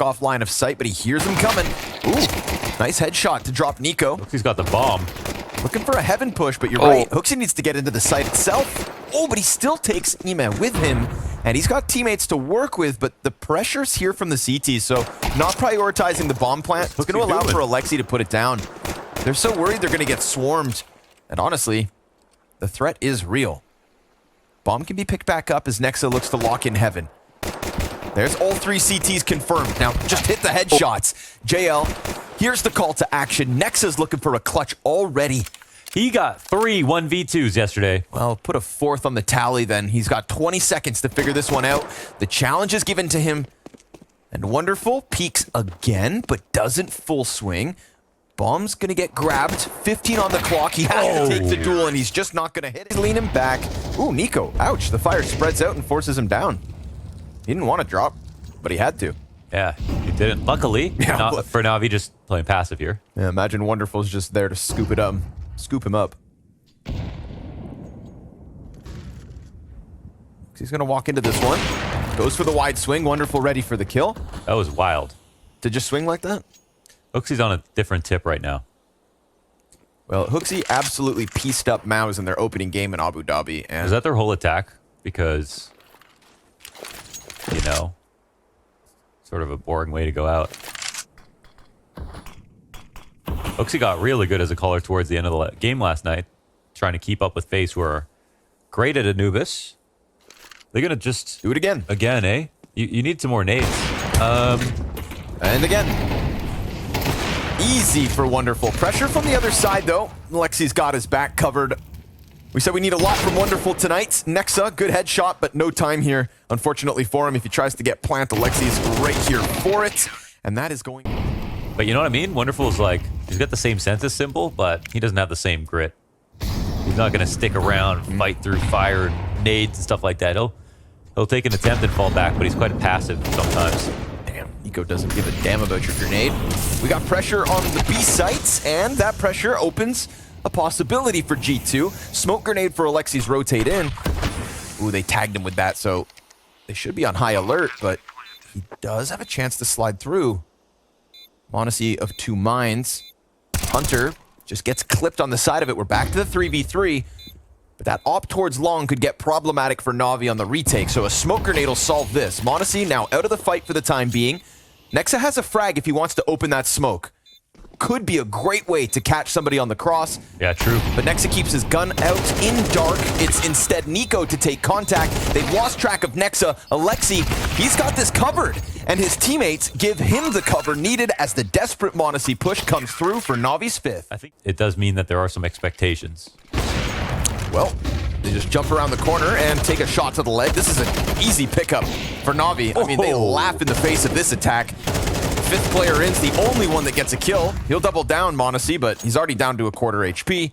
off line of sight, but he hears him coming. Ooh, nice headshot to drop Nico. He's got the bomb. Looking for a heaven push, but you're right. Hooksy needs to get into the site itself. Oh, but he still takes Ema with him, and he's got teammates to work with, but the pressure's here from the CT, so not prioritizing the bomb plant. It's going to allow for Alexi to put it down. They're so worried they're going to get swarmed, and honestly, the threat is real. Bomb can be picked back up as Nexa looks to lock in heaven. There's all 3 CTs confirmed. Now, just hit the headshots. JL, here's the call to action. Nexa's looking for a clutch already. He got 3 1v2s yesterday. Well, put a 4th on the tally then. He's got 20 seconds to figure this one out. The challenge is given to him. And Wonderful peeks again, but doesn't full swing. Bomb's going to get grabbed. 15 on the clock. He has to take the duel, and he's just not going to hit it. He's leaning back. Ooh, Nico. Ouch. The fire spreads out and forces him down. He didn't want to drop, but he had to. Yeah, he didn't. Luckily, for NAVI, just playing passive here. Yeah, imagine Wonderful's just there to scoop it up. Scoop him up. He's going to walk into this one. Goes for the wide swing. Wonderful ready for the kill. That was wild. To just swing like that? Hooksy's on a different tip right now. Well, Hooksy absolutely pieced up Maus in their opening game in Abu Dhabi. And is that their whole attack? Because, you know, sort of a boring way to go out. Hooksy got really good as a caller towards the end of the game last night, trying to keep up with FaZe, who are great at Anubis. They're going to just... do it again. Again, eh? You need some more nades. And again. Easy for Wonderful. Pressure from the other side, though. Lexi's got his back covered. We said we need a lot from Wonderful tonight. Nexa, good headshot, but no time here, unfortunately, for him. If he tries to get plant, Alexi's right here for it. And that is going... But you know what I mean? Wonderful is like, he's got the same census symbol, but he doesn't have the same grit. He's not going to stick around, fight through fire, nades, and stuff like that. He'll take an attempt and fall back, but he's quite passive sometimes. Damn, Nico doesn't give a damn about your grenade. We got pressure on the B sites, and that pressure opens a possibility for G2. Smoke grenade for Alexi's rotate in. Ooh, they tagged him with that, so they should be on high alert, but he does have a chance to slide through. mONESY of 2 minds. Hunter just gets clipped on the side of it. We're back to the 3v3. But that op towards long could get problematic for Navi on the retake, so a smoke grenade will solve this. mONESY now out of the fight for the time being. Nexa has a frag if he wants to open that smoke. Could be a great way to catch somebody on the cross. Yeah, true. But Nexa keeps his gun out in dark. It's instead Nico to take contact. They've lost track of Nexa. Alexi, he's got this covered. And his teammates give him the cover needed as the desperate mONESY push comes through for Navi's 5th. I think it does mean that there are some expectations. Well, they just jump around the corner and take a shot to the leg. This is an easy pickup for Navi. I mean, they laugh in the face of this attack. 5th player in's the only one that gets a kill. He'll double down mONESY, but he's already down to a quarter HP.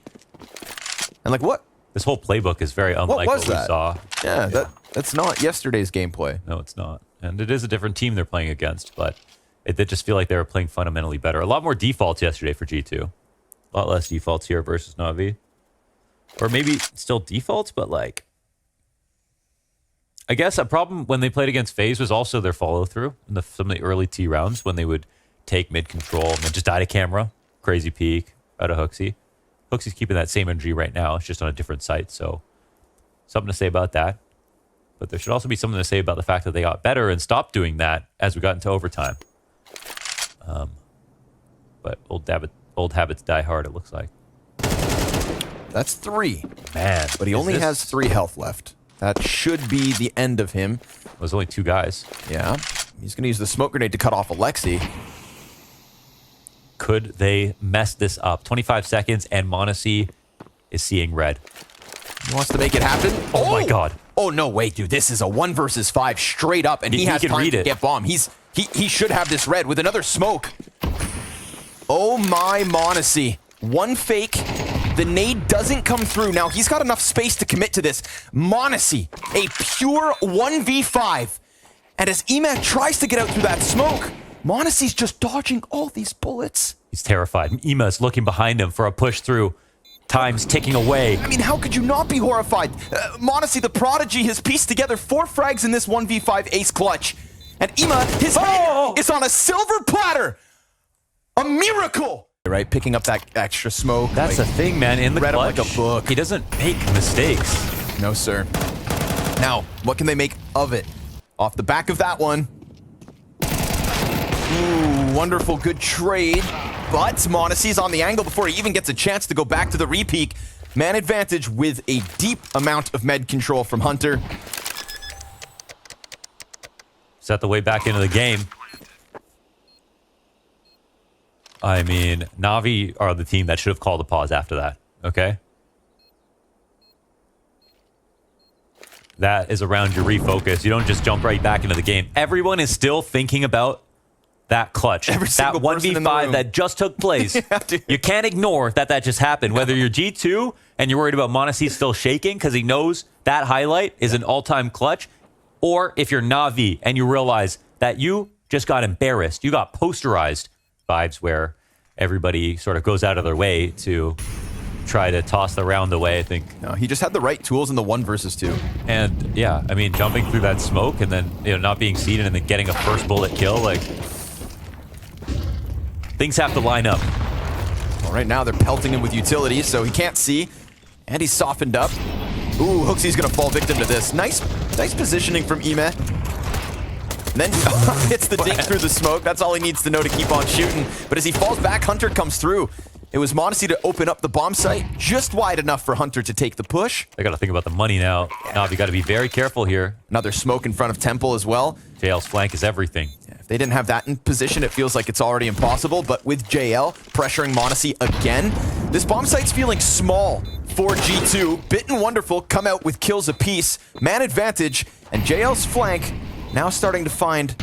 And like, what? This whole playbook is very unlike what we saw. Yeah, that's not yesterday's gameplay. No, it's not. And it is a different team they're playing against, but it did just feel like they were playing fundamentally better. A lot more defaults yesterday for G2. A lot less defaults here versus Navi. Or maybe still defaults, but like... I guess a problem when they played against FaZe was also their follow-through in some of the early T rounds when they would take mid-control and then just die to camera. Crazy peek out of Hooksy. Hooksy's keeping that same energy right now. It's just on a different site, so something to say about that. But there should also be something to say about the fact that they got better and stopped doing that as we got into overtime. But old habits die hard, it looks like. That's 3. Man. But he only has 3 health left. That should be the end of him. There's only 2 guys. Yeah. He's going to use the smoke grenade to cut off Alexi. Could they mess this up? 25 seconds and mONESY is seeing red. He wants to make it happen. Oh my god. Oh, no, wait, dude. This is a 1 versus 5 straight up, and he has time to get bomb. He should have this red with another smoke. Oh my mONESY. 1 fake. The nade doesn't come through. Now, he's got enough space to commit to this. mONESY, a pure 1v5. And as Ema tries to get out through that smoke, mONESY's just dodging all these bullets. He's terrified. Ema's looking behind him for a push through. Time's ticking away. I mean, how could you not be horrified? mONESY, the prodigy, has pieced together 4 frags in this 1v5 ace clutch. And Ima, his head is on a silver platter. A miracle. Right, picking up that extra smoke. That's the thing, man. In the read him clutch, like a book. he doesn't make mistakes. No, sir. Now, what can they make of it? Off the back of that one. Ooh, wonderful, good trade. But mONESY's on the angle before he even gets a chance to go back to the repeak. Man advantage with a deep amount of med control from Hunter. Set the way back into the game. I mean, NAVI are the team that should have called a pause after that, okay? That is around your refocus. You don't just jump right back into the game. Everyone is still thinking about that clutch. Every that single person in the 1v5 room. that just took place. You can't ignore that just happened. Whether you're G2 and you're worried about mONESY still shaking because he knows that highlight is an all-time clutch, or if you're NAVI and you realize that you just got embarrassed, you got posterized, vibes where everybody sort of goes out of their way to try to toss the round away, I think. No, he just had the right tools in the 1 versus 2. And yeah, I mean, jumping through that smoke and then, you know, not being seen and then getting a first bullet kill, like, things have to line up. Well, right now they're pelting him with utilities, so he can't see, and he's softened up. Ooh, HooXi's gonna fall victim to this. Nice positioning from Ima. And then hits the dink through the smoke. That's all he needs to know to keep on shooting. But as he falls back, Hunter comes through. It was mONESY to open up the bomb site just wide enough for Hunter to take the push. I got to think about the money now. NAVI got to be very careful here. Another smoke in front of Temple as well. JL's flank is everything. Yeah, if they didn't have that in position, it feels like it's already impossible. But with JL pressuring mONESY again, this bomb site's feeling small for G2. Bit and Wonderful come out with kills apiece. Man advantage, and JL's flank now starting to find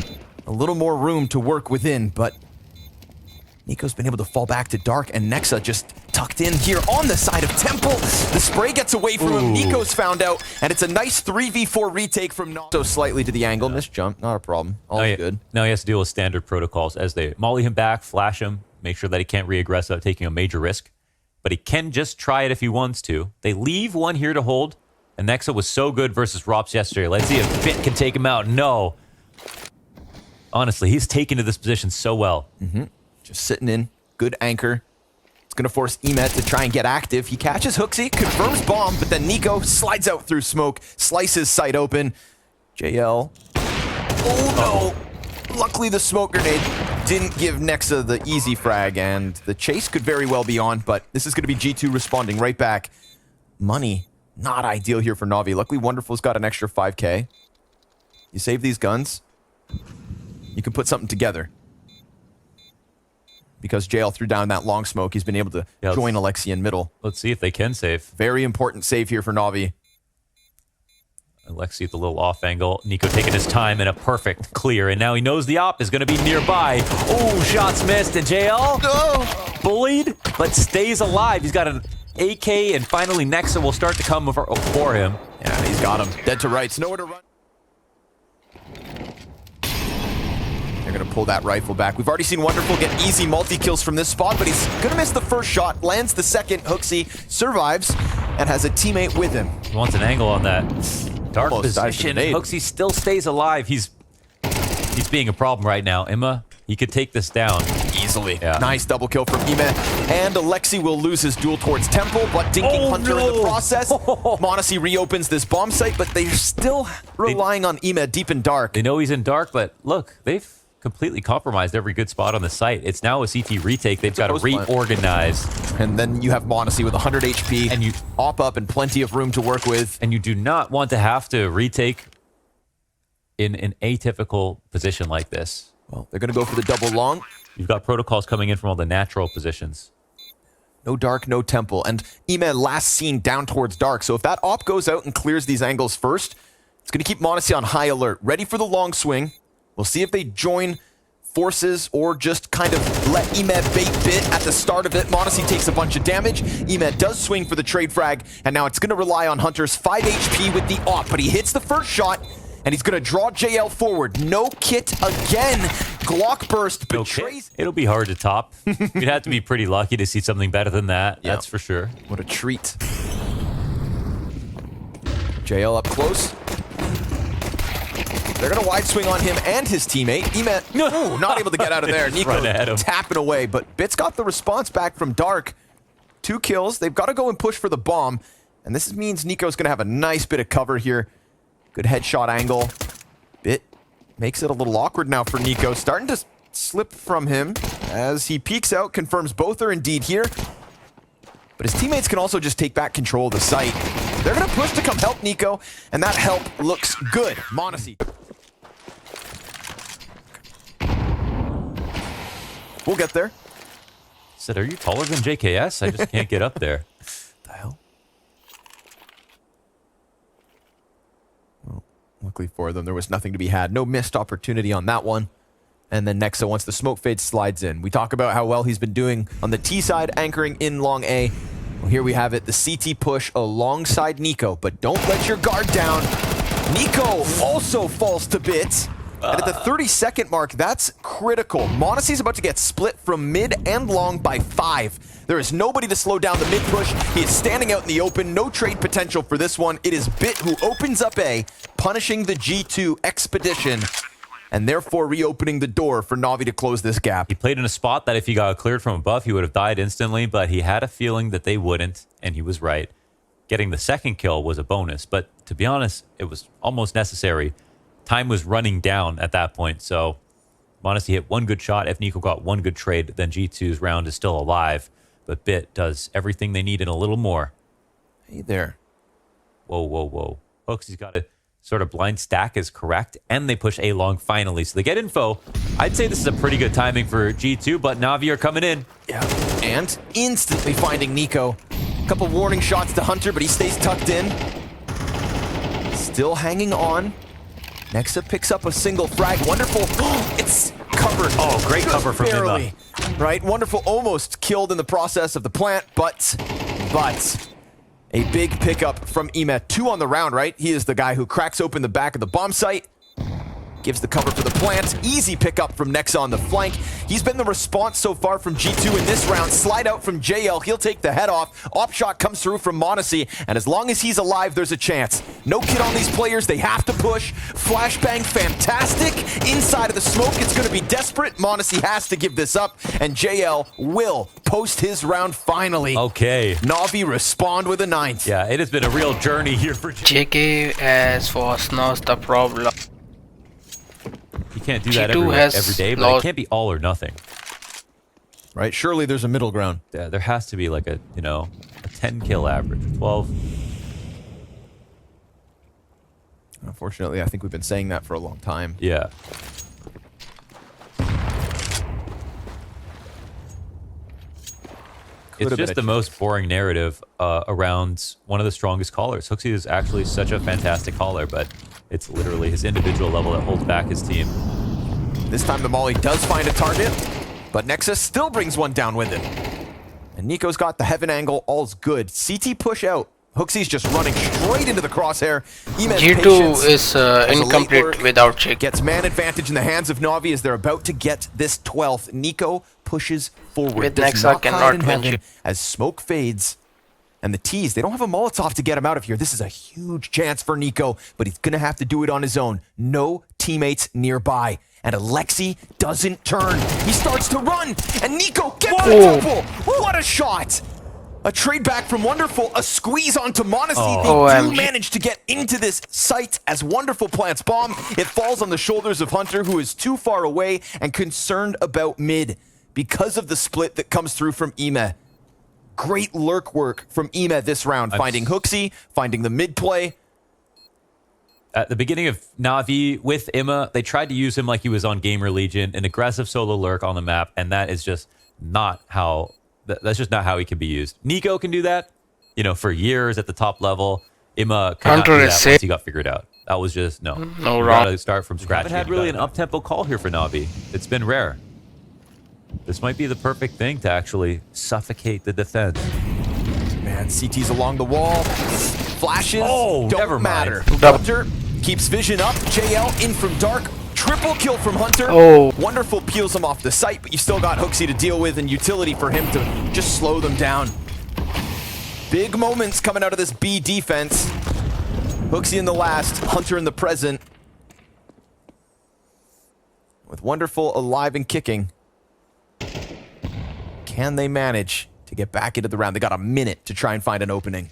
a little more room to work within, but Nico's been able to fall back to Dark, and Nexa just tucked in here on the side of Temple. The spray gets away from him. Nico's found out, and it's a nice 3v4 retake from NAVI. So slightly to the angle. Missed jump, not a problem. All good. Now he has to deal with standard protocols as they molly him back, flash him, make sure that he can't re-aggress without taking a major risk. But he can just try it if he wants to. They leave one here to hold, and Nexa was so good versus Rops yesterday. Let's see if Fit can take him out. No. Honestly, he's taken to this position so well. Just sitting in. Good anchor. It's going to force Emet to try and get active. He catches HooXi, confirms bomb, but then Nico slides out through smoke, slices sight open. JL. Oh, no. Luckily, the smoke grenade didn't give Nexa the easy frag, and the chase could very well be on, but this is going to be G2 responding right back. Money, not ideal here for NAVI. Luckily, Wonderful's got an extra 5K. You save these guns, you can put something together. Because JL threw down that long smoke, he's been able to join Alexi in middle. Let's see if they can save. Very important save here for NAVI. Alexi at the little off angle. Nico taking his time in a perfect clear, and now he knows the op is going to be nearby. Oh, shots missed, and JL bullied, but stays alive. He's got an AK, and finally Nexa will start to come for him. Yeah, he's got him. Dead to rights, nowhere to run. They're going to pull that rifle back. We've already seen Wonderful get easy multi-kills from this spot, but he's going to miss the first shot, lands the second. HooXi survives and has a teammate with him. He wants an angle on that dark Almost position. HooXi still stays alive. He's being a problem right now. Emma, he could take this down. Easily. Yeah. Nice double kill from Emet. And Alexi will lose his duel towards Temple, but dinking Hunter in the process. mONESY reopens this bomb site, but they're still relying on Emet deep in dark. They know he's in dark, but look, they've completely compromised every good spot on the site. It's now a CT retake. They've got to reorganize. And then you have mONESY with 100 HP, and you op up and plenty of room to work with. And you do not want to have to retake in an atypical position like this. Well, they're going to go for the double long. You've got protocols coming in from all the natural positions. No dark, no Temple. And Emet last seen down towards dark. So if that op goes out and clears these angles first, it's going to keep mONESY on high alert, ready for the long swing. We'll see if they join forces or just kind of let Emet bait bit at the start of it. mONESY takes a bunch of damage. Emet does swing for the trade frag, and now it's going to rely on Hunter's 5 HP with the op, but he hits the first shot, and he's going to draw JL forward. No kit again. Glock burst betrays. Okay. It'll be hard to top. You'd have to be pretty lucky to see something better than that. That's for sure. What a treat. JL up close. They're going to wide swing on him and his teammate. Emet, ooh, not able to get out of there. Nico Right at him. tapping away, but Bits got the response back from Dark. 2 kills. They've got to go and push for the bomb. And this means Nico's going to have a nice bit of cover here. Good headshot angle. Bit makes it a little awkward now for Nico. Starting to slip from him as he peeks out, confirms both are indeed here. But his teammates can also just take back control of the site. They're going to push to come help Nico, and that help looks good. mONESY. We'll get there. Said, are you taller than JKS? I just can't get up there. The hell? Well, luckily for them, there was nothing to be had. No missed opportunity on that one. And then Nexa, once the smoke fade, slides in. We talk about how well he's been doing on the T side, anchoring in long A. Well, here we have it, the CT push alongside Nico, but don't let your guard down. Nico also falls to bits. And at the 30-second mark, that's critical. mONESY's about to get split from mid and long by 5. There is nobody to slow down the mid push. He is standing out in the open. No trade potential for this one. It is Bit who opens up A, punishing the G2 expedition, and therefore reopening the door for NAVI to close this gap. He played in a spot that if he got cleared from above, he would have died instantly, but he had a feeling that they wouldn't, and he was right. Getting the second kill was a bonus, but to be honest, it was almost necessary. Time was running down at that point, so mONESY hit one good shot. If Nico got one good trade, then G2's round is still alive, but Bit does everything they need and a little more. Hey there. Whoa, whoa, whoa. Hooksy's got a sort of blind stack is correct, and they push A long finally, so they get info. I'd say this is a pretty good timing for G2, but NAVI are coming in. Yeah, and instantly finding Nico. A couple warning shots to Hunter, but he stays tucked in. Still hanging on. Nexa picks up a single frag. Wonderful. It's covered. Oh, great cover from barely. Right, wonderful. Almost killed in the process of the plant, but a big pickup from Emet. 2 on the round, right? He is the guy who cracks open the back of the bomb site. Gives the cover for the plant. Easy pickup from Nexa on the flank. He's been the response so far from G2 in this round. Slide out from JL. He'll take the head off. Op shot comes through from mONESY. And as long as he's alive, there's a chance. No kid on these players. They have to push. Flashbang, fantastic. Inside of the smoke, it's going to be desperate. mONESY has to give this up. And JL will post his round finally. Okay. NAVI respond with a 9th. Yeah, it has been a real journey here for JKS was not the problem. You can't do that G2 every day, but it can't be all or nothing. Right? Surely there's a middle ground. Yeah, there has to be like a 10 kill average, 12. Unfortunately, I think we've been saying that for a long time. Yeah. It's just the most boring narrative around one of the strongest callers. Hooksy is actually such a fantastic caller, but it's literally his individual level that holds back his team. This time the Molly does find a target, but Nexus still brings one down with it. And Nico's got the heaven angle, all's good. CT push out. Hooksy's just running straight into the crosshair. G2 is incomplete without check. Gets man advantage in the hands of NAVI as they're about to get this 12th. Nico pushes forward. With Does Nexa not cannot hide in win. heaven as smoke fades. And the T's, they don't have a Molotov to get him out of here. This is a huge chance for Nico, but he's going to have to do it on his own. No teammates nearby. And Alexi doesn't turn. He starts to run, and Nico gets the double. What a shot! A trade back from Wonderful, a squeeze onto mONESY. They do manage to get into this site as Wonderful plants bomb. It falls on the shoulders of Hunter, who is too far away and concerned about mid because of the split that comes through from Ime. Great lurk work from Ime this round, finding Hooksy, finding the mid play. At the beginning of NAVI with Imma, they tried to use him like he was on Gamer Legion, an aggressive solo lurk on the map, and that is just not how. That's just not how he can be used. Nico can do that, for years at the top level. Imma could not do that once he got figured out. That was just no. No you wrong. gotta start from scratch. We haven't had really an up-tempo call here for NAVI. It's been rare. This might be the perfect thing to actually suffocate the defense. Man, CT's along the wall. Flashes don't never matter. mind. Hunter keeps vision up. JL in from dark. Triple kill from Hunter. Wonderful peels him off the site, but you still got Hooksy to deal with and utility for him to just slow them down. Big moments coming out of this B defense. Hooksy in the last, Hunter in the present. with Wonderful alive and kicking. Can they manage to get back into the round? They got a minute to try and find an opening.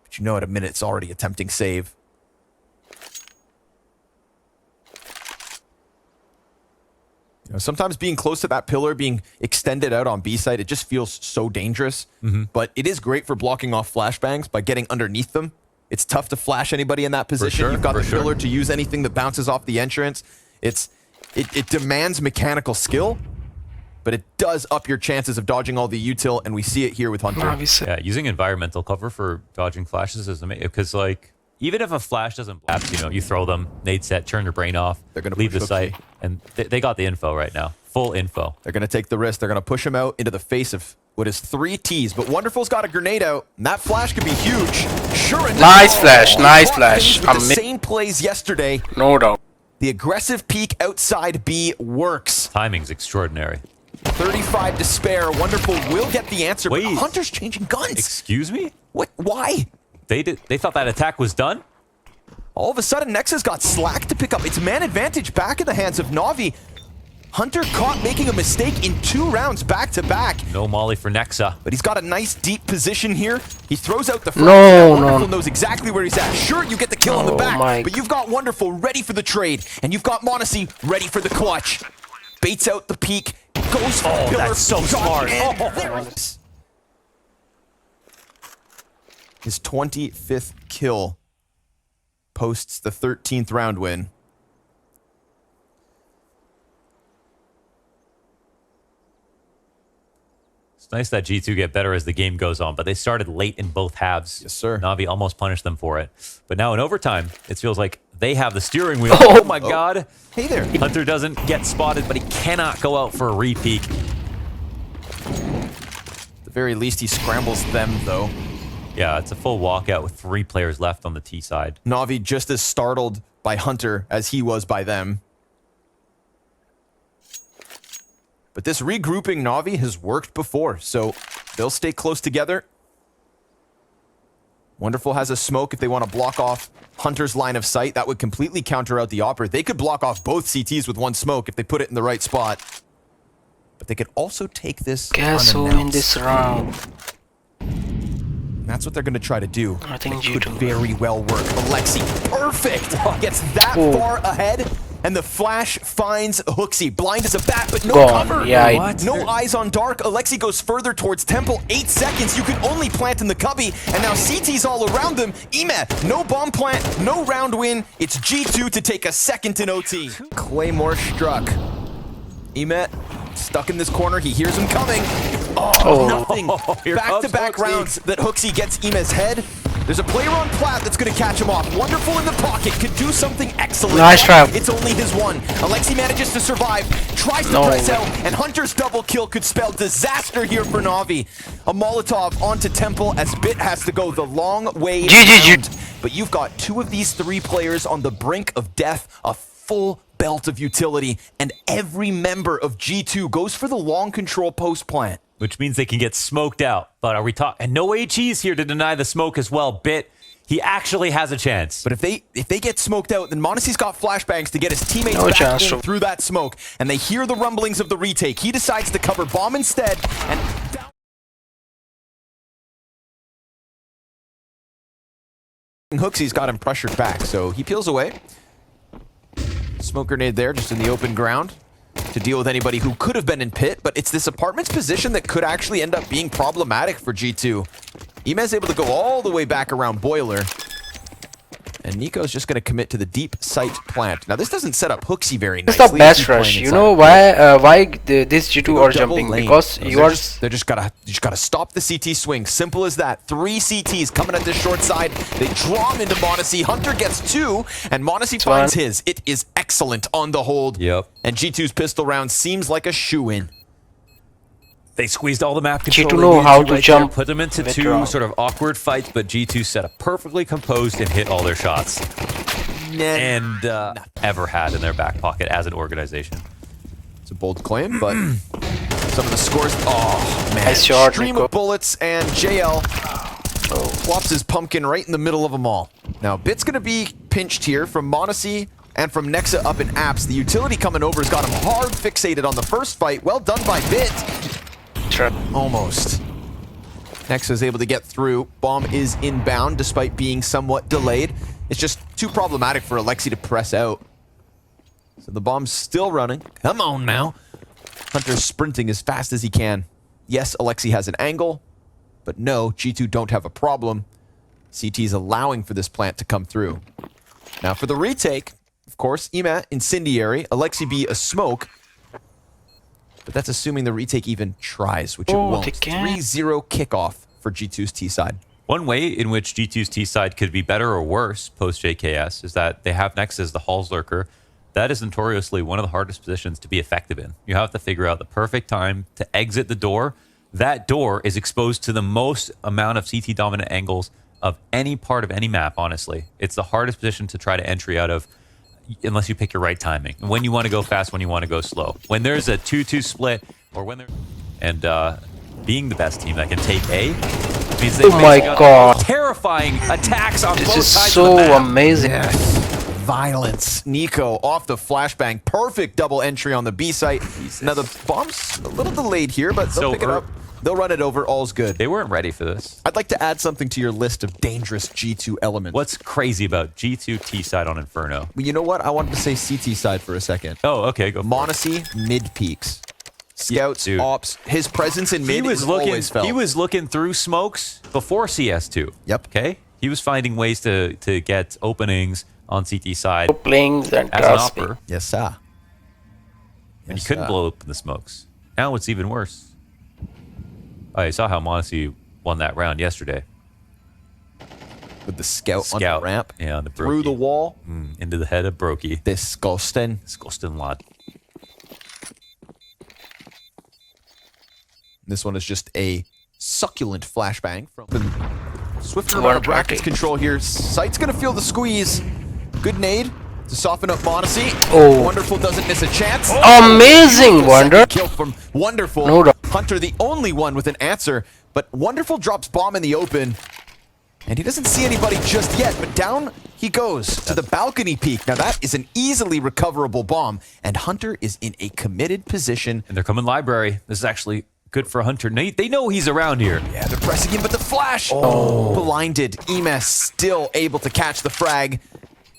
But you know, at a minute, it's already a tempting save. You know, sometimes being close to that pillar, being extended out on B side, it just feels so dangerous. But it is great for blocking off flashbangs by getting underneath them. It's tough to flash anybody in that position. Sure, You've got the sure. pillar to use anything that bounces off the entrance. It demands mechanical skill, but it does up your chances of dodging all the util, and we see it here with Hunter. NAVI Yeah, using environmental cover for dodging flashes is amazing. Because, like, even if a flash doesn't blast, you know, you throw them, nade set, turn your brain off, They're gonna leave push the site, Hooksy. and they got the info right now. Full info. They're going to take the risk. They're going to push him out into the face of what is 3 Ts. But Wonderful's got a grenade out, and that flash could be huge. Sure enough. Nice flash, nice Caught flash. things with the same plays yesterday. No doubt. The aggressive peek outside B works. Timing's extraordinary. 35 to spare. Wonderful will get the answer, but Wait. Hunter's changing guns. Excuse me? What? Why? They thought that attack was done? All of a sudden, Nexus got slack to pick up. It's man advantage back in the hands of Navi. Hunter caught making a mistake in 2 rounds back to back. No molly for Nexa. But he's got a nice deep position here. He throws out the front. No, Wonderful no. knows exactly where he's at. Sure, you get the kill on the Oh back, my- but you've got Wonderful ready for the trade, and you've got mONESY ready for the clutch. Baits out the peak, goes for the pillar. that's so shot, smart. and Oh. there it is. His 25th kill posts the 13th round win. It's nice that G2 get better as the game goes on, but they started late in both halves. Yes, sir. Navi almost punished them for it. But now in overtime, it feels like they have the steering wheel. Oh. Oh my god. Hey there. Hunter doesn't get spotted, but he cannot go out for a re-peek. At the very least, he scrambles them, though. Yeah, it's a full walkout with 3 players left on the T side. Navi just as startled by Hunter as he was by them. But this regrouping Navi has worked before, so they'll stay close together. Wonderful has a smoke if they want to block off Hunter's line of sight. That would completely counter out the Opera. They could block off both CTs with 1 smoke if they put it in the right spot. But they could also take this Guess who in unannounced. this round? And that's what they're going to try to do. I think It could G2. very well work. Alexi, perfect! Gets that Oh. far ahead, and the flash finds Hooksy. Blind as a bat, but no Gone. cover. Yeah, What? No eyes on dark. Alexi goes further towards Temple. 8 seconds. You can only plant in the cubby, and now CT's all around them. Ime, no bomb plant, no round win. It's G2 to take a second in OT. Claymore struck. Ime stuck in this corner. He hears him coming. Oh, nothing. Here Back-to-back comes Hooksy. rounds that Hooksy gets Ime's head. There's a player on plat that's going to catch him off. Wonderful in the pocket. Could do something excellent. Nice try. It's only his one. Alexi manages to survive. Tries to No. press out. And Hunter's double kill could spell disaster here for Navi. A Molotov onto Temple as Bit has to go the long way GG. around. But you've got 2 of these 3 players on the brink of death. A full belt of utility. And every member of G2 goes for the long control post plant. Which means they can get smoked out. But are we talking? And no HE's here to deny the smoke as well. Bit, he actually has a chance. But if they get smoked out, then mONESY's got flashbangs to get his teammates No back chance in to- through that smoke. And they hear the rumblings of the retake. He decides to cover bomb instead. And Hooksy's got him pressured back, so he peels away. Smoke grenade there, just in the open ground to deal with anybody who could have been in pit, but it's this apartment's position that could actually end up being problematic for G2. Ime's able to go all the way back around Boiler. And Nico's just going to commit to the deep sight plant. Now, this doesn't set up Hooksy very It's nicely. the best He's playing rush. You inside. know why this G2 Go are double jumping? lane. Because They're you are just gotta stop the CT swing. Simple as that. 3 CTs coming at this short side. They draw him into mONESY. Hunter gets 2, and mONESY finds his. It is excellent on the hold. Yep. And G2's pistol round seems like a shoe-in. They squeezed all the map control. G2 they know needed how to to right jump there, put them into with 2 draw. sort of awkward fights, but G2 set up perfectly composed and hit all their shots. And ever had in their back pocket as an organization. It's a bold claim, but some of the scores. Oh, man. Nice shot, Stream Nico. of bullets, and JL plops his pumpkin right in the middle of them all. Now, Bit's going to be pinched here from mONESY and from Nexa up in apps. The utility coming over has got him hard fixated on the first fight. Well done by Bit. Almost. Nexa is able to get through. Bomb is inbound despite being somewhat delayed. It's just too problematic for Alexi to press out. So the bomb's still running. Come on now. Hunter's sprinting as fast as he can. Yes, Alexi has an angle, but no, G2 don't have a problem. CT's allowing for this plant to come through. Now for the retake, of course, Ema incendiary, Alexi B a smoke. But that's assuming the retake even tries, which it won't. 3-0 kickoff for G2's T side. One way in which G2's T side could be better or worse post JKS is that they have Nexa as the Halls lurker. That is notoriously one of the hardest positions to be effective in. You have to figure out the perfect time to exit the door. That door is exposed to the most amount of CT dominant angles of any part of any map, honestly. It's the hardest position to try to entry out of unless you pick your right timing. When you want to go fast, when you want to go slow. When there's a 2-2 split, or when there's... And being the best team that can take A means they got terrifying attacks on both sides of the map. This is so amazing. Yes. Violence. Nico off the flashbang. Perfect double entry on the B site. Jesus. Now the bomb's a little delayed here, but they'll pick it up. They'll run it over. All's good. They weren't ready for this. I'd like to add something to your list of dangerous G2 elements. What's crazy about G2 T side on Inferno? Well, you know what? I wanted to say CT side for a second. Oh, okay. Go for mONESY mid peaks. Scouts, ops, his presence in mid is always felt. He was looking through smokes before CS2. Yep. Okay? He was finding ways to get openings on CT side Playing as an opper. Yes, sir. And he couldn't blow open the smokes. Now it's even worse. Oh, I saw how mONESY won that round yesterday. With the scout on the ramp. Yeah, on the through the wall. Into the head of Brokey. Disgusting. Disgusting lad. This one is just a succulent flashbang from swifter amount of brackets control here. Sight's gonna feel the squeeze. Good nade to soften up mONESY. Oh. Wonderful doesn't miss a chance. Amazing, Wonder. Kill from Wonderful. No doubt. Hunter the only one with an answer, but Wonderful drops bomb in the open. And he doesn't see anybody just yet, but down he goes to the balcony peak. Now that is an easily recoverable bomb, and Hunter is in a committed position. And they're coming library. This is actually good for Hunter. They know he's around here. Yeah, they're pressing him, but the flash! Blinded. Ema still able to catch the frag.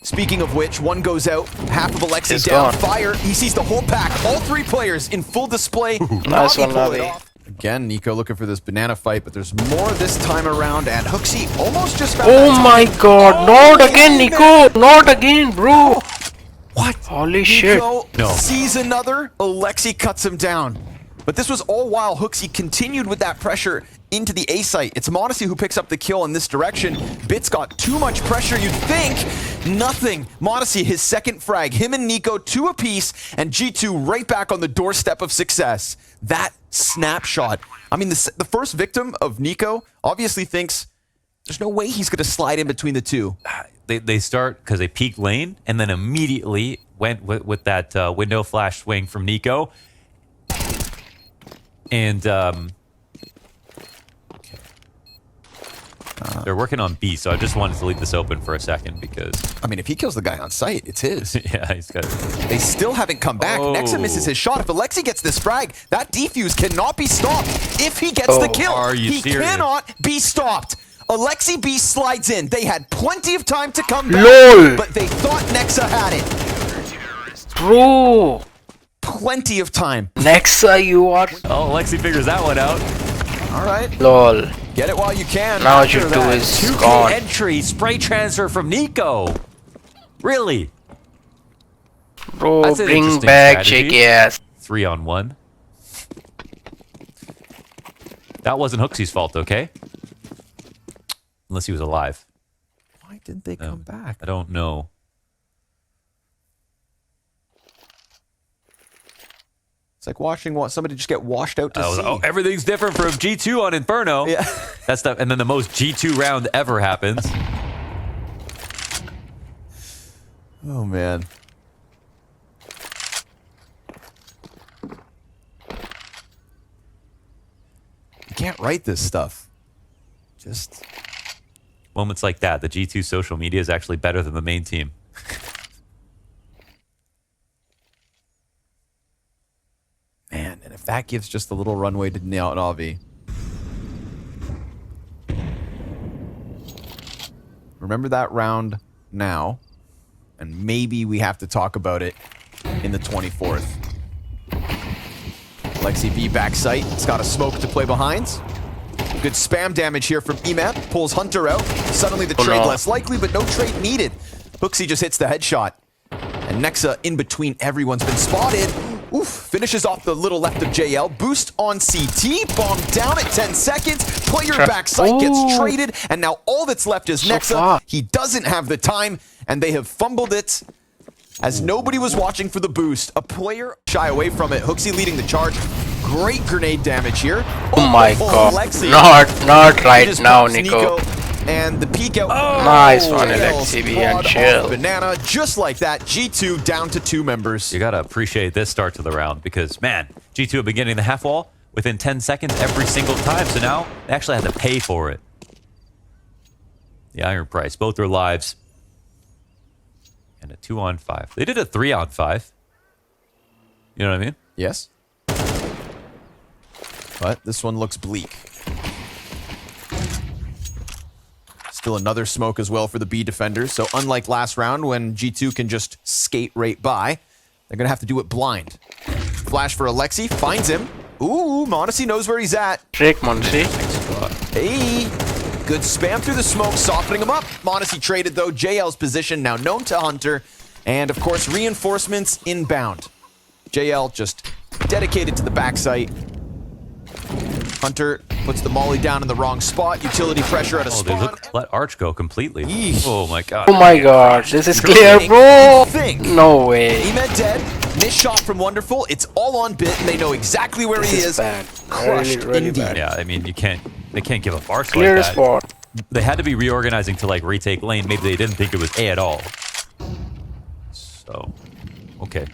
Speaking of which, one goes out, half of Alexi down. Gone. Fire, he sees the whole pack, all three players in full display. Nice one, pulled it NAVI. off. Again, Nico looking for this banana fight, but there's more this time around, and hooksy almost just found Oh that my time. god, not again, Nico! Not again, bro! What? Holy shit. Nico sees another, Alexi cuts him down. But this was all while Hooksy continued with that pressure into the A site. It's mONESY who picks up the kill in this direction. Bit's got too much pressure, you'd think. Nothing. mONESY, his second frag. Him and Nico, 2 apiece, and G2 right back on the doorstep of success. That snapshot. I mean, the first victim of Nico obviously thinks there's no way he's going to slide in between the two. They start because they peaked lane and then immediately went with that window flash swing from Nico. And they're working on B, so I just wanted to leave this open for a second because... I mean, if he kills the guy on site, it's his. Yeah, he's got it. They still haven't come back. Nexa misses his shot. If Alexi gets this frag, that defuse cannot be stopped. If he gets the kill, he cannot be stopped. Alexi B slides in. They had plenty of time to come back, LOL. but they thought Nexa had it. Bro! Plenty of time. Nexa, you are... Oh, Alexi figures that one out. All right. LOL. Get it while you can. Now what you do is 2K gone. entry, spray transfer from Nico. Really? Bro, That's an bring interesting back strategy. JKS. 3-on-1. That wasn't Hooksy's fault, okay? Unless he was alive. Why didn't they come back? I don't know. It's like watching somebody just get washed out to sea. Oh, everything's different from G2 on Inferno. Yeah. That's the, and then the most G2 round ever happens. Oh, man. You can't write this stuff. Just... Moments like that, the G2 social media is actually better than the main team. Man, and if that gives just a little runway to NAVI. Remember that round now, and maybe we have to talk about it in the 24th. Lexi B backside. It's got a smoke to play behind. Good spam damage here from Emet. Pulls Hunter out. Suddenly the trade less likely, but no trade needed. Hooksy just hits the headshot. And Nexa in between everyone's been spotted. Oof, finishes off the little left of JL. Boost on CT. Bomb down at 10 seconds. Player backside gets traded. And now all that's left is Nexa. He doesn't have the time, and they have fumbled it. As nobody was watching for the boost, a player shy away from it. Hooksy leading the charge. Great grenade damage here. Oh my god. Lexi. Not right now, Nico. And the peek out. Nice one, Lexi and chill. Banana, just like that. G2 down to 2 members. You gotta appreciate this start to the round because, man, G2 have been getting the half wall within 10 seconds every single time. So now they actually have to pay for it. The iron price, both their lives. And a 2-on-5. They did a 3-on-5. You know what I mean? Yes. But this one looks bleak. Still another smoke as well for the B defenders. So unlike last round when G2 can just skate right by, they're going to have to do it blind. Flash for Alexi. Finds him. Ooh, mONESY knows where he's at. Trick, mONESY. Hey. Good spam through the smoke, softening him up. mONESY traded, though. JL's position now known to Hunter. And, of course, reinforcements inbound. JL just dedicated to the backside. Hunter puts the molly down in the wrong spot. Utility pressure at a spawn. Let Arch go completely. Eesh. Oh my god. Oh my god, this is clear, bro. No way. Emet dead. Missed shot from Wonderful. It's all on Bit, and they know exactly where he is. Bad. Crushed really indeed. bad. Yeah, I mean, they can't give up Arch Clear like that. spot. They had to be reorganizing to like retake lane. Maybe they didn't think it was A at all. So, okay.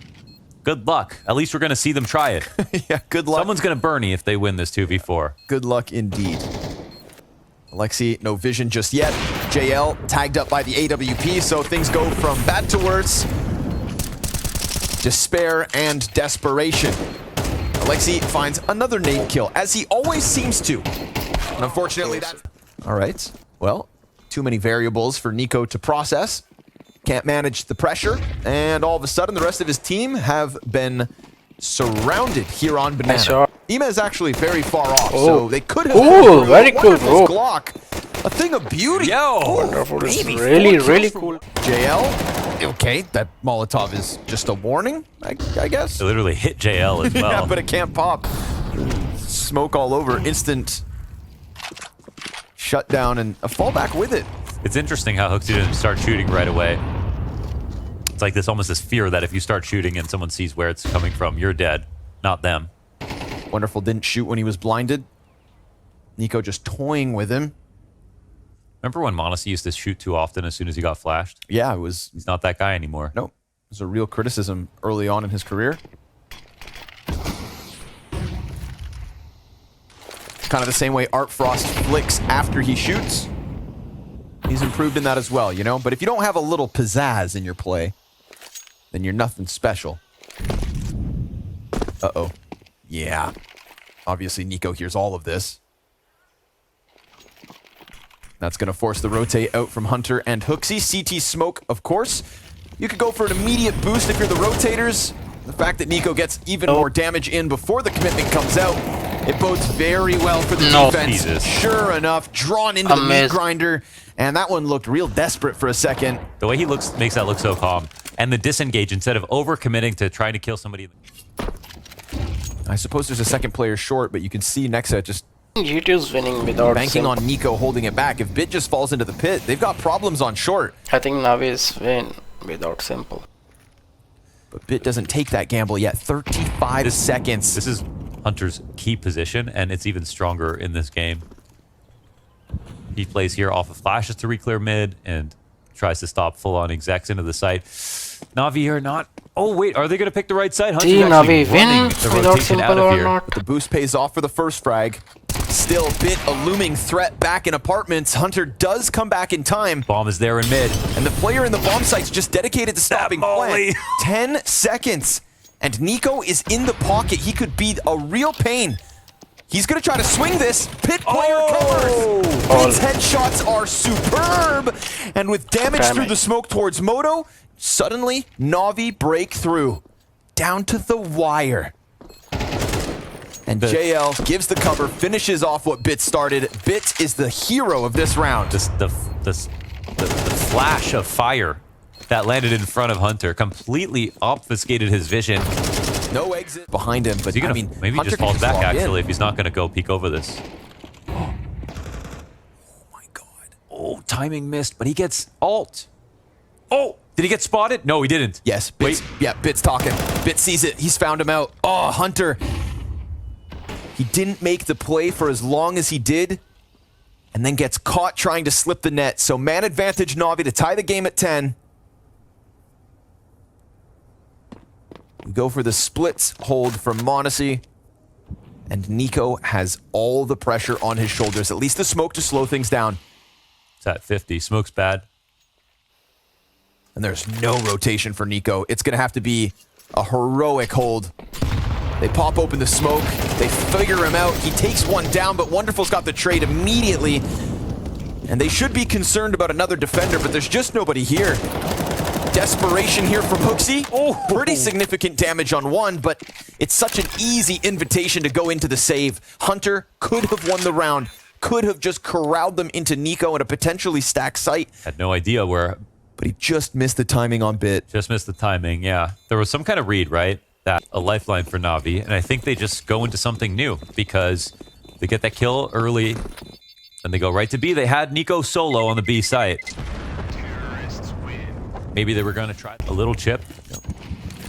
Good luck. At least we're going to see them try it. Yeah, good luck. Someone's going to Bernie if they win this 2v4. Good luck indeed. Alexi, no vision just yet. JL tagged up by the AWP, so things go from bad to worse. Despair and desperation. Alexi finds another nade kill, as he always seems to. And unfortunately, that's... All right. Well, too many variables for Nico to process. Can't manage the pressure, and all of a sudden, the rest of his team have been surrounded here on Banana. Emet is actually very far off, so they could have... Oh, very good, bro. Glock. A thing of beauty. Yo! Wonderful. This is really cool. JL. Okay, that Molotov is just a warning, I guess. It literally hit JL as well. Yeah, but it can't pop. Smoke all over. Instant shutdown and a fallback with it. It's interesting how Hooksy didn't start shooting right away. It's like almost this fear that if you start shooting and someone sees where it's coming from, you're dead, not them. Wonderful didn't shoot when he was blinded. Nico just toying with him. Remember when mONESY used to shoot too often as soon as he got flashed? Yeah, it was... He's not that guy anymore. No, it was a real criticism early on in his career. Kind of the same way Art Frost flicks after he shoots. He's improved in that as well, you know? But if you don't have a little pizzazz in your play, then you're nothing special. Uh-oh. Yeah. Obviously, Nico hears all of this. That's going to force the rotate out from Hunter and Hooksy. CT smoke, of course. You could go for an immediate boost if you're the rotators. The fact that Nico gets even more damage in before the commitment comes out, it bodes very well for the defense. Jesus. Sure enough, drawn into the meat grinder. And that one looked real desperate for a second. The way he looks makes that look so calm. And the disengage, instead of over-committing to trying to kill somebody. I suppose there's a second player short, but you can see Nexa just G2's winning without banking on Nico holding it back. If Bit just falls into the pit, they've got problems on short. I think NAVI's win without simple. But Bit doesn't take that gamble yet. 35 seconds. This is Hunter's key position, and it's even stronger in this game. He plays here off of flashes to re-clear mid and tries to stop full-on execs into the site. NAVI are not... Oh, wait, are they going to pick the right side? Hunter's NAVI actually running win the without rotation out simple of or here. not? But the boost pays off for the first frag. Still, Bit a looming threat back in apartments. Hunter does come back in time. Bomb is there in mid. And the player in the bomb site's just dedicated to stopping Plant. 10 seconds. And Nico is in the pocket. He could be a real pain. He's going to try to swing this. Pit player covers. Pit's headshots are superb. And with damage through the smoke towards Moto, suddenly NAVI break through. Down to the wire. And JL gives the cover, finishes off what Bit started. Bit is the hero of this round. The flash of fire that landed in front of Hunter completely obfuscated his vision. No exit behind him, but Maybe he Hunter just can falls back, walk actually, in. if he's not going to go peek over this. Oh my god. Oh, timing missed, but he gets ult. Oh, did he get spotted? No, he didn't. Yes, Bit's, yeah, Bit's talking. Bit sees it. He's found him out. Oh, Hunter. He didn't make the play for as long as he did, and then gets caught trying to slip the net. So man advantage NAVI to tie the game at 10. We go for the splits hold from mONESY. And Nico has all the pressure on his shoulders. At least the smoke to slow things down. It's at 50. Smoke's bad. And there's no rotation for Nico. It's going to have to be a heroic hold. They pop open the smoke. They figure him out. He takes one down, but Wonderful's got the trade immediately. And they should be concerned about another defender, but there's just nobody here. Desperation here from Hooksy. Oh, pretty significant damage on one, but it's such an easy invitation to go into the save. Hunter could have won the round, could have just corralled them into Nico in a potentially stacked site. Had no idea where. But he just missed the timing on Bit. Just missed the timing, yeah. There was some kind of read, right? That a lifeline for NAVI, and I think they just go into something new because they get that kill early and they go right to B. They had Nico solo on the B site. Maybe they were going to try a little chip.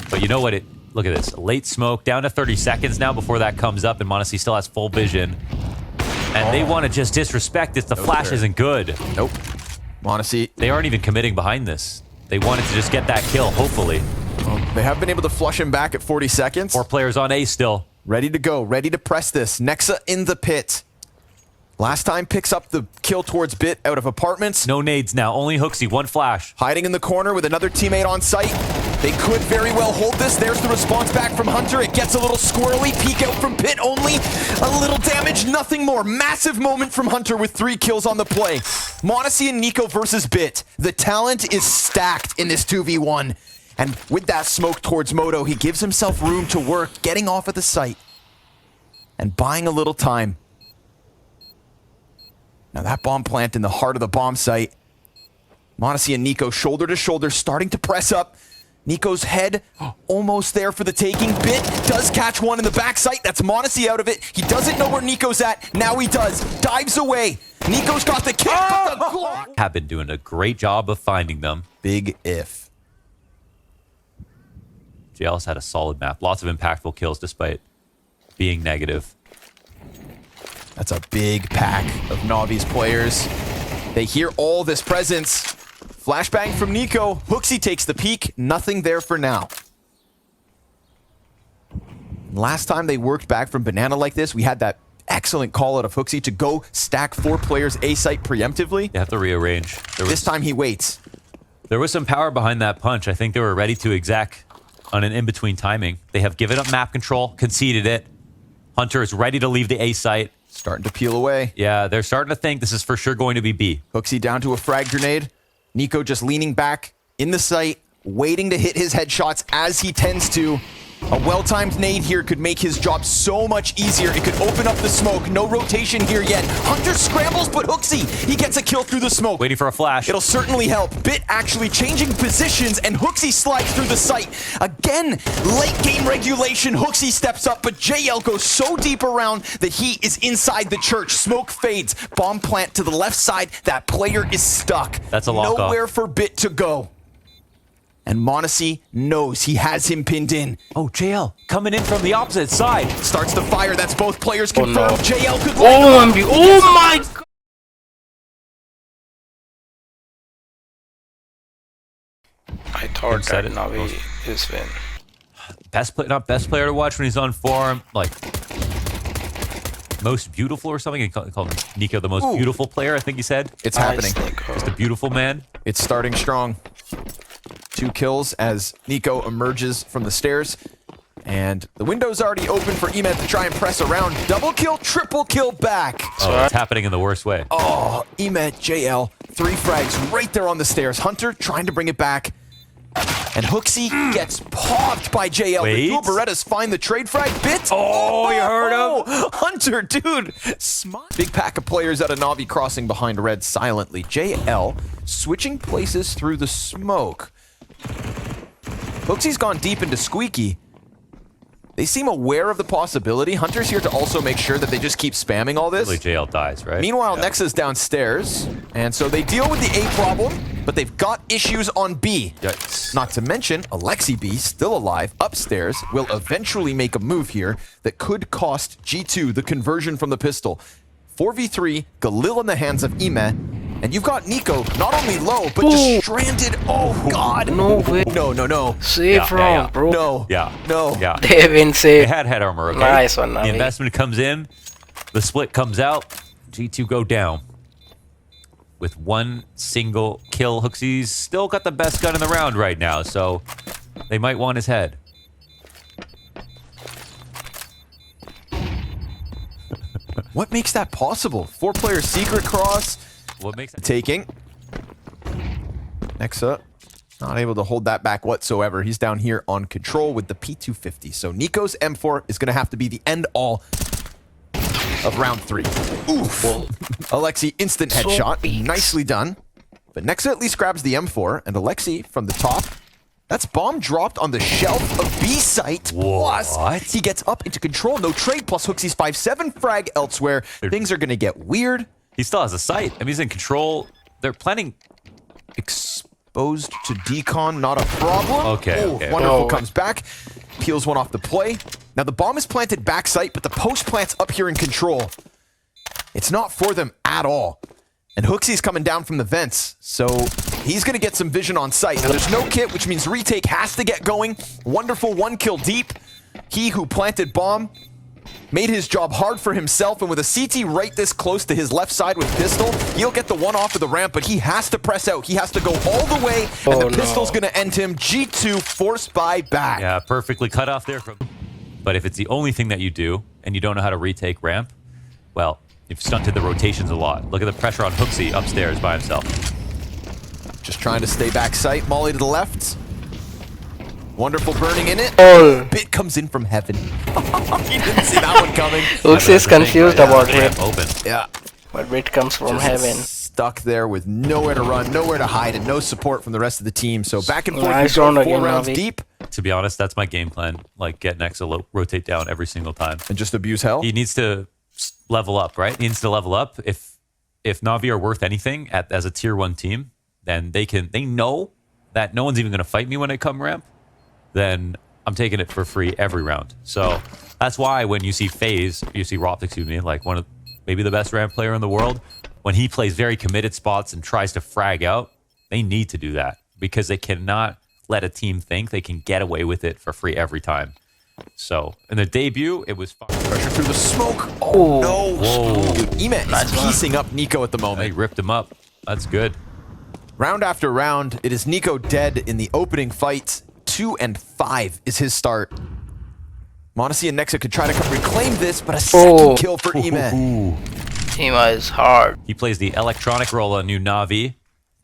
But you know what? Look at this. Late smoke, down to 30 seconds now before that comes up, and mONESY still has full vision. And they want to just disrespect this. The flash isn't good. Nope. mONESY. They aren't even committing behind this. They wanted to just get that kill, hopefully. Well, they have been able to flush him back at 40 seconds. 4 players on A still. Ready to go, ready to press this. Nexa in the pit. Last time picks up the kill towards Bit out of apartments. No nades now, only Hooksy, 1 flash. Hiding in the corner with another teammate on site. They could very well hold this. There's the response back from Hunter. It gets a little squirrely. Peek out from Bit only. A little damage, nothing more. Massive moment from Hunter with 3 kills on the play. mONESY and Nico versus Bit. The talent is stacked in this 2v1. And with that smoke towards Moto, he gives himself room to work, getting off at the site and buying a little time. Now that bomb plant in the heart of the bomb site. mONESY and Nico shoulder to shoulder, starting to press up. Nico's head almost there for the taking. Bit does catch one in the back site. That's mONESY out of it. He doesn't know where Nico's at. Now he does. Dives away. Nico's got the kick, but the Glock. Have been doing a great job of finding them. Big if. JL's had a solid map. Lots of impactful kills despite being negative. That's a big pack of NAVI's players. They hear all this presence. Flashbang from Nico. Hooksy takes the peek. Nothing there for now. Last time they worked back from Banana like this, we had that excellent call out of Hooksy to go stack 4 players A site preemptively. You have to rearrange. This time he waits. There was some power behind that punch. I think they were ready to exact on an in-between timing. They have given up map control, conceded it. Hunter is ready to leave the A site. Starting to peel away. Yeah, they're starting to think this is for sure going to be B. Hooksy down to a frag grenade. Nico just leaning back in the site, waiting to hit his headshots as he tends to. A well-timed nade here could make his job so much easier. It could open up the smoke. No rotation here yet. Hunter scrambles, but Hooksy, he gets a kill through the smoke. Waiting for a flash. It'll certainly help. Bit actually changing positions, and Hooksy slides through the site. Again, late game regulation. Hooksy steps up, but JL goes so deep around that he is inside the church. Smoke fades. Bomb plant to the left side. That player is stuck. That's a lock Nowhere off. for Bit to go. And mONESY knows he has him pinned in. Oh, JL coming in from the opposite side. Starts the fire. That's both players confirmed. no. JL could Oh my god! I thought Said that it. NAVI is win. Not best player to watch when he's on form. Like, most beautiful or something. He called Nico the most beautiful player, I think he said. It's happening. Just a beautiful man. It's starting strong. 2 kills as Nico emerges from the stairs. And the window's already open for Emet to try and press around. Double kill, triple kill back. Oh, it's happening in the worst way. Oh, Emet, JL, 3 frags right there on the stairs. Hunter trying to bring it back. And Hooksy gets popped by JL. Wait. The two Berettas find the trade frag. Bit. Oh, you heard him. Hunter, dude. Big pack of players out of Navi crossing behind red silently. JL switching places through the smoke. Hooksy's gone deep into Squeaky. They seem aware of the possibility. Hunter's here to also make sure that they just keep spamming all this. Really, JL dies, right? Meanwhile, Nexa's downstairs, and so they deal with the A problem, but they've got issues on B. Yikes. Not to mention, Alexi B, still alive, upstairs, will eventually make a move here that could cost G2 the conversion from the pistol. 4v3, Galil in the hands of Emet, and you've got Nico not only low, but just stranded. Oh, God. No way. No. Safe round, bro. No. Yeah. No. Yeah. They win They safe. had head armor, okay? Nice one, The Navi. investment comes in, the split comes out, G2 go down. With 1 single kill, Hooksy's still got the best gun in the round right now, so they might want his head. What makes that possible? 4-player secret cross. What makes it Taking. Nexa, not able to hold that back whatsoever. He's down here on control with the P250. So Nico's M4 is going to have to be the end-all of round 3. Oof. Alexi, instant headshot. Nicely done. But Nexa at least grabs the M4, and Alexi from the top. That's bomb dropped on the shelf of B site. Plus, What? he gets up into control. No trade, plus Hooksy's 5-7 frag elsewhere. Things are going to get weird. He still has a sight. I mean, he's in control. They're planning. Exposed to decon, not a problem. Okay, Ooh, okay. Wonderful Oh. comes back, peels one off the play. Now the bomb is planted back site, but the post plant's up here in control. It's not for them at all. And Hooksy's coming down from the vents, so he's going to get some vision on site. Now there's no kit, which means retake has to get going. Wonderful 1 kill deep. He who planted bomb made his job hard for himself, and with a CT right this close to his left side with pistol, he'll get the 1 off of the ramp, but he has to press out. He has to go all the way, and the pistol's going to end him. G2 forced by back. Yeah, perfectly cut off there. But if it's the only thing that you do, and you don't know how to retake ramp, well, you've stunted the rotations a lot. Look at the pressure on Hooksy upstairs by himself. Just trying to stay back sight. Molly to the left. Wonderful burning in it. Oh. Bit comes in from heaven. He didn't see that one coming. Hooks is confused about him. Ramp open. Yeah. But Brit comes from Just heaven. Stuck there with nowhere to run, nowhere to hide, and no support from the rest of the team. So back and forth, Nice we go, round 4 again, rounds Navi. deep, To be honest, that's my game plan. Like, get Nexa, rotate down every single time. and just abuse hell. He needs to level up, right? He needs to level up. If Navi are worth anything as a tier 1 team, then they know that no one's even going to fight me when I come ramp, then I'm taking it for free every round. So that's why when you see Ropt, excuse me, like one of maybe the best ramp player in the world, when he plays very committed spots and tries to frag out, they need to do that because they cannot let a team think they can get away with it for free every time. So in the debut, it was fine. Pressure through the smoke. Oh, no. Whoa. Dude, Emet is piecing up Nico at the They moment. ripped him up. That's good. Round after round, it is Nico dead in the opening fight. 2 and 5 is his start. mONESY and Nexa could try to reclaim this, but a second kill for Emet. Ema is hard. He plays the electronic role on new Navi,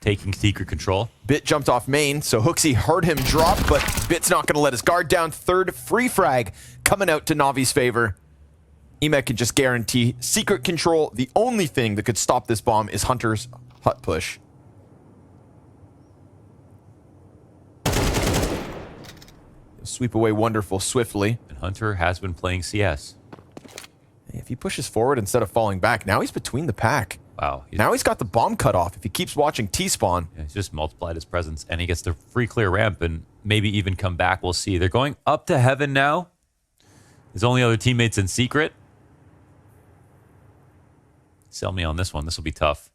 taking secret control. Bit jumped off main, so Hooksy heard him drop, but Bit's not going to let his guard down. Third free frag coming out to Navi's favor. Emet can just guarantee secret control. The only thing that could stop this bomb is Hunter's hut push. Sweep away Wonderful swiftly. And Hunter has been playing CS. If he pushes forward instead of falling back, now he's between the pack. Wow. Now he's got the bomb cut off. If he keeps watching T-spawn, He's just multiplied his presence, and he gets the free clear ramp and maybe even come back. We'll see. They're going up to heaven now. His only other teammates in secret. Sell me on this one. This will be tough.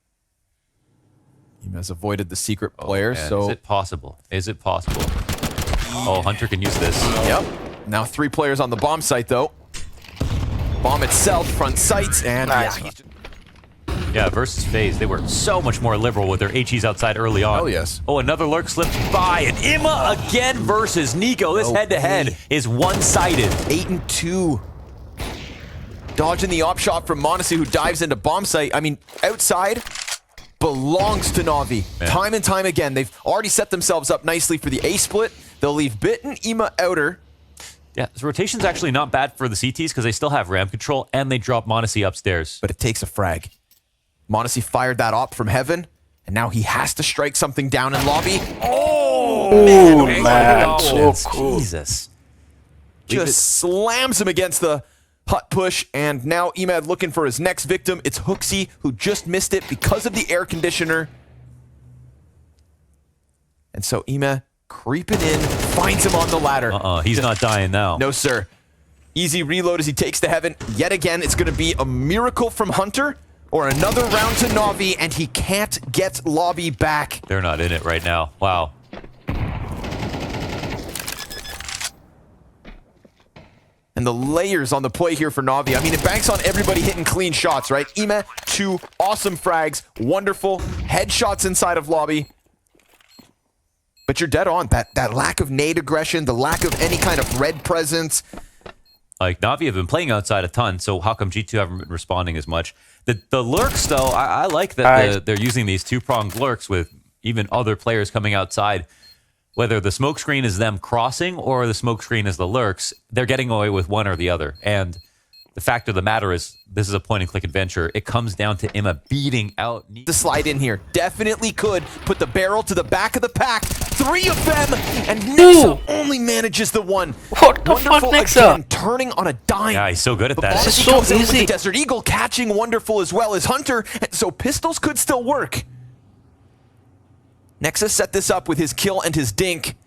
he has avoided the secret player, Man, so... is it possible? Is it possible? Oh, Hunter can use this. Yep. Now 3 players on the bomb site, though. Bomb itself, front sights, and Nice. Yeah, versus FaZe, they were so much more liberal with their HEs outside early on. Oh, yes. Oh, another lurk slipped by, and Imma again versus Nico. This head-to-head is one-sided. 8-2. Dodging the op shot from mONESY, who dives into bomb site. I mean, outside belongs to NAVI. Man. Time and time again. They've already set themselves up nicely for the A split. They'll leave Bit and Imma outer. Yeah, this rotation's actually not bad for the CTs because they still have RAM control, and they drop mONESY upstairs. But it takes a frag. mONESY fired that op from heaven, and now he has to strike something down in lobby. Oh, man. So cool. Jesus. Just slams him against the hut push, and now Emad looking for his next victim. It's hooksy, who just missed it because of the air conditioner. And so Emad creeping in, finds him on the ladder. He's not dying now. No, sir. Easy reload as he takes to heaven. Yet again, it's going to be a miracle from Hunter, or another round to NAVI, and he can't get lobby back. They're not in it right now. Wow. And the layers on the play here for NAVI. I mean, it banks on everybody hitting clean shots, right? Ema, 2 awesome frags, wonderful headshots inside of lobby. But you're dead on. That lack of nade aggression, the lack of any kind of red presence. Like, Navi have been playing outside a ton, so how come G2 haven't been responding as much? The lurks, though, I like that they're using these two-pronged lurks with even other players coming outside. Whether the smoke screen is them crossing or the smoke screen is the lurks, they're getting away with one or the other. And the fact of the matter is, this is a point-and-click adventure. It comes down to Imma beating out... The slide in here definitely could put the barrel to the back of the pack. 3 of them, and Nexa only manages the one. What the fuck, Nexa? Again, turning on a dime. Yeah, he's so good at that. This is so Comes in with easy. the Desert Eagle catching Wonderful as well as Hunter, and so pistols could still work. Nexa set this up with his kill and his dink.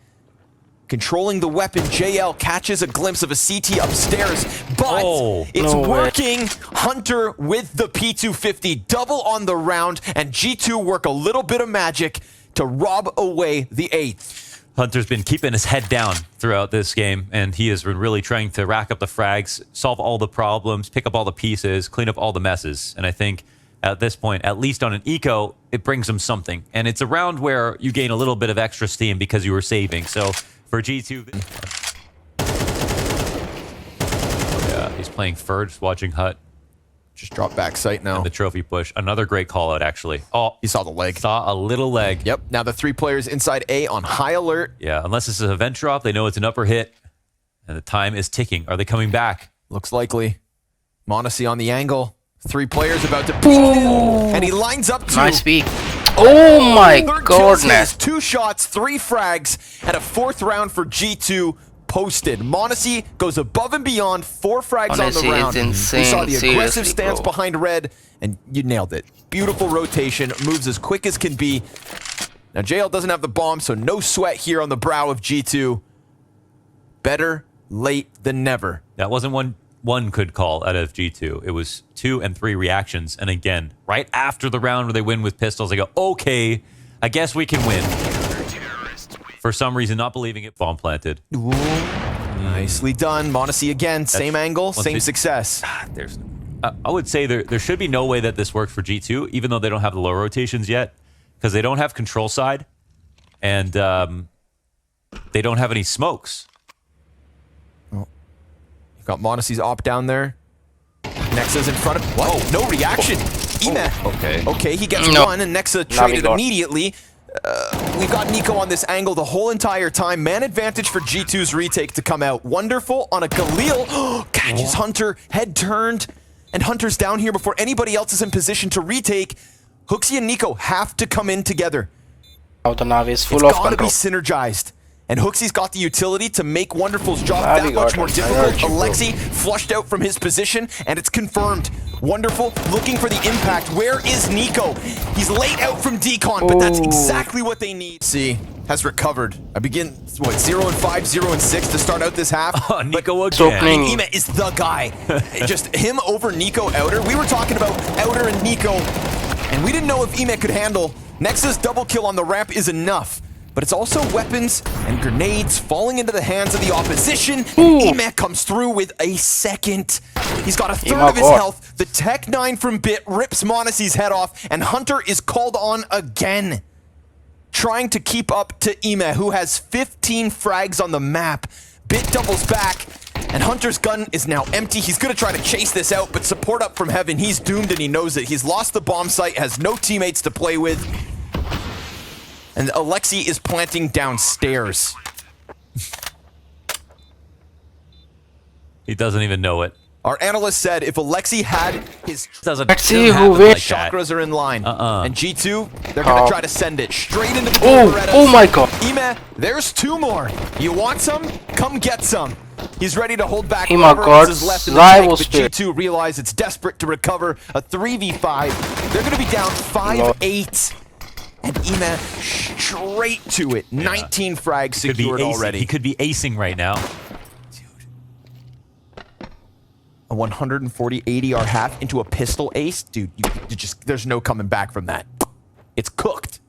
Controlling the weapon, JL catches a glimpse of a CT upstairs, but it's working. Hunter with the P250, double on the round, and G2 work a little bit of magic to rob away the 8th. Hunter's been keeping his head down throughout this game, and he has been really trying to rack up the frags, solve all the problems, pick up all the pieces, clean up all the messes. And I think at this point, at least on an eco, it brings him something. And it's a round where you gain a little bit of extra steam because you were saving. So for G2, yeah, he's playing Furge, watching Hut. Just drop back sight now. And the trophy push. Another great call out, actually. Oh, you saw the leg. Saw a little leg. Yep. Now the 3 players inside A on high alert. Yeah, unless this is a vent drop, they know it's an upper hit. And the time is ticking. Are they coming back? Looks likely. mONESY on the angle. 3 players about to beat him. And he lines up 2. Nice peek. Oh my goodness. 2 shots, 3 frags, and a 4th round for G2 posted. mONESY goes above and beyond, 4 frags Honestly, on the round. it's insane. We saw the aggressive Seriously, stance bro. behind red, and you nailed it. Beautiful rotation, moves as quick as can be. Now JL doesn't have the bomb, so no sweat here on the brow of G2. Better late than never. That wasn't one could call out of G2. It was 2 and 3 reactions. And again, right after the round where they win with pistols, they go, okay, I guess we can win. For some reason, not believing it, bomb planted. Ooh, nicely done. mONESY again, same angle, same success. I would say there should be no way that this works for G2, even though they don't have the low rotations yet, because they don't have control side, and they don't have any smokes. Oh. You've got mONESY's op down there. Nexa's in front of... What? Oh, no reaction. Ema. Okay. Okay, he gets one, and Nexa traded immediately. We've got Nico on this angle the whole entire time. Man advantage for G2's retake to come out. Wonderful on a Galil. Catches Hunter, head turned, and Hunter's down here before anybody else is in position to retake. Hooksy and Nico have to come in together. Oh, the NAVI is full It's of gotta be control. synergized. And Hooksy's got the utility to make Wonderful's job that much more difficult. Alexi flushed out from his position, and it's confirmed. Wonderful looking for the impact. Where is Nico? He's laid out from decon, but that's exactly what they need. See, has recovered. I begin, what, 0-5, 0-6 to start out this half. Nico again. Ema is the guy. Just him over Nico outer. We were talking about outer and Nico, and we didn't know if Ema could handle. Nexa's double kill on the ramp is enough. but it's also weapons and grenades falling into the hands of the opposition. And Ime comes through with a second. He's got a third of his health. The Tech 9 from Bit rips mONESY's head off, and Hunter is called on again, trying to keep up to Ime, who has 15 frags on the map. Bit doubles back, and Hunter's gun is now empty. He's gonna try to chase this out, but support up from heaven. He's doomed and he knows it. He's lost the bomb site, has no teammates to play with. And Alexi is planting downstairs. He doesn't even know it. Our analyst said if Alexi had his Let's see who wins. chakras are in line. And G2, they're Oh. gonna try to send it straight into the door. Oh my god. Ime, there's 2 more. You want some? Come get some. He's ready to hold back Oh my whatever god, else is left in the Zai tank, was but G2 realize it's desperate to recover a 3v5. They're gonna be down 5-8. And Ime straight to it. 19 frags Could be secured acing. already. He could be acing right now. A 140 ADR half into a pistol ace? Dude, you just, there's no coming back from that. It's cooked.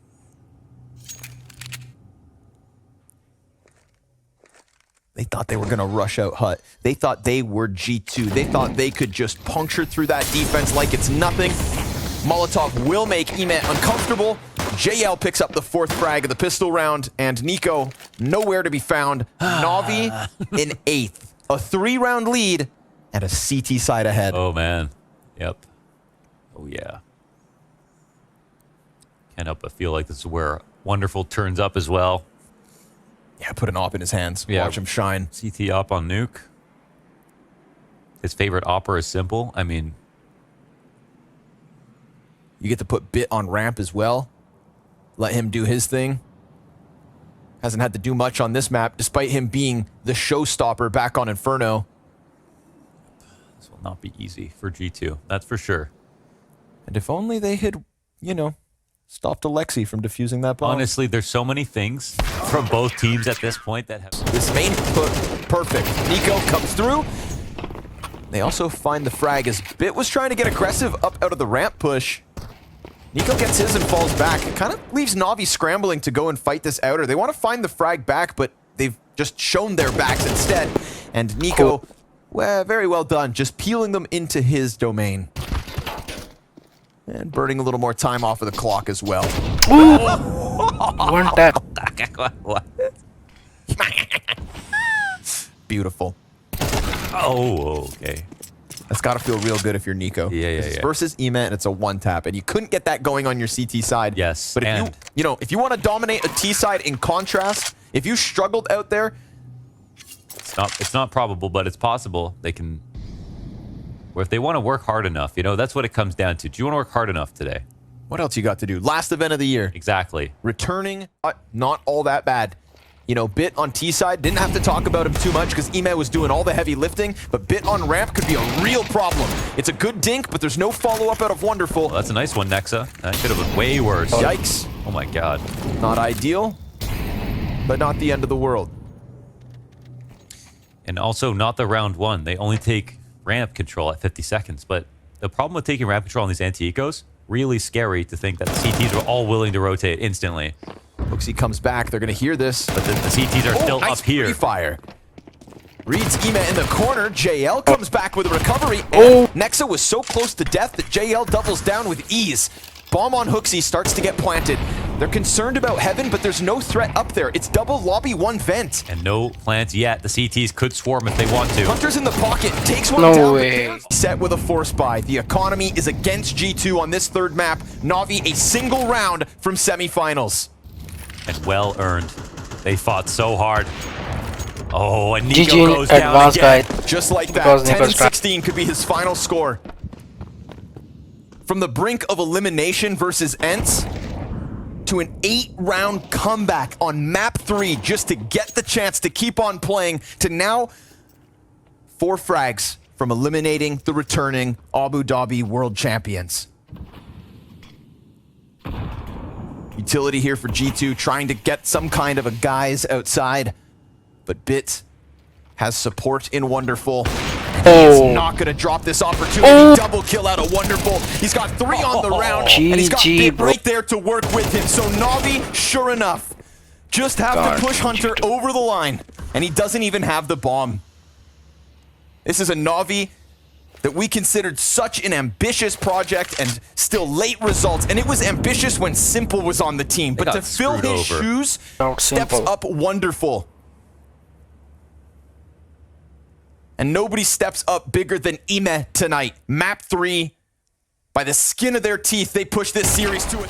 They thought they were going to rush out Hut. They thought they were G2. They thought they could just puncture through that defense like it's nothing. Molotov will make Ime uncomfortable. JL picks up the 4th frag of the pistol round, and Nico nowhere to be found. Navi in 8th. A 3-round lead and a CT side ahead. Oh, man. Yep. Oh, yeah. Can't help but feel like this is where Wonderful turns up as well. Yeah, put an op in his hands. Yeah. Watch him shine. CT op on Nuke. His favorite opera is simple. I mean, You get to put Bit on ramp as well. Let him do his thing. Hasn't had to do much on this map, despite him being the showstopper back on Inferno. this will not be easy for G2. That's for sure. And if only they had, you know, stopped Alexi from defusing that bomb. Honestly, there's so many things from both teams at this point that have... This main put perfect. Nico comes through. They also find the frag as Bit was trying to get aggressive up out of the ramp push. Nico gets his and falls back. It kind of leaves Navi scrambling to go and fight this outer. They want to find the frag back, but they've just shown their backs instead. And Nico, well, very well done, just peeling them into his domain. And burning a little more time off of the clock as well. One tap. What? Beautiful. Oh, okay. That's got to feel real good if you're Nico. Yeah, yeah, It's yeah. versus Ime, and it's a 1-tap, and you couldn't get that going on your CT side. Yes, But if and- you know, if you want to dominate a T side in contrast, if you struggled out there, It's not probable, but it's possible. They can... Or if they want to work hard enough, you know, that's what it comes down to. Do you want to work hard enough today? what else you got to do? Last event of the year. Exactly. Returning, not all that bad. You know, Bit on T side, didn't have to talk about him too much because Ime was doing all the heavy lifting, but Bit on ramp could be a real problem. It's a good dink, but there's no follow-up out of Wonderful. Well, that's a nice one, Nexa. That could have been way worse. Yikes. Oh my god. Not ideal, but not the end of the world. And also not the round one. They only take ramp control at 50 seconds. But the problem with taking ramp control on these anti-ecos, really scary to think that the CTs are all willing to rotate instantly. Oxy comes back, they're gonna hear this. But the CTs are still nice up here. Pre-fire. Reads Ime in the corner. JL comes back with a recovery. Oh. And Nexa was so close to death that JL doubles down with ease. Bomb on Hooksy starts to get planted. They're concerned about Heaven, but there's no threat up there. It's double lobby, 1 vent. And no plants yet. The CTs could swarm if they want to. Hunter's in the pocket, takes one No down. way. Set with a force buy. The economy is against G2 on this 3rd map. Navi a single round from semifinals. And well earned. They fought so hard. Oh, and Nico GG goes down advanced again. guide. Just like that, Because 10 and Nico's trapped. 16 could be his final score. From the brink of elimination versus Ents to an 8-round comeback on map 3 just to get the chance to keep on playing to now 4 frags from eliminating the returning Abu Dhabi world champions. Utility here for G2 trying to get some kind of a guise outside, but Bit has support in Wonderful. He's not going to drop this opportunity. Double kill out of Wonderful. He's got 3 on the round, and he's got GG, Bit bro. right there to work with him. So Navi, sure enough, just have to push Hunter over the line, and he doesn't even have the bomb. This is a Navi that we considered such an ambitious project and still late results. And it was ambitious when Simple was on the team, but to fill his shoes, steps up wonderful. And nobody steps up bigger than Ime tonight. Map 3, by the skin of their teeth, they push this series to a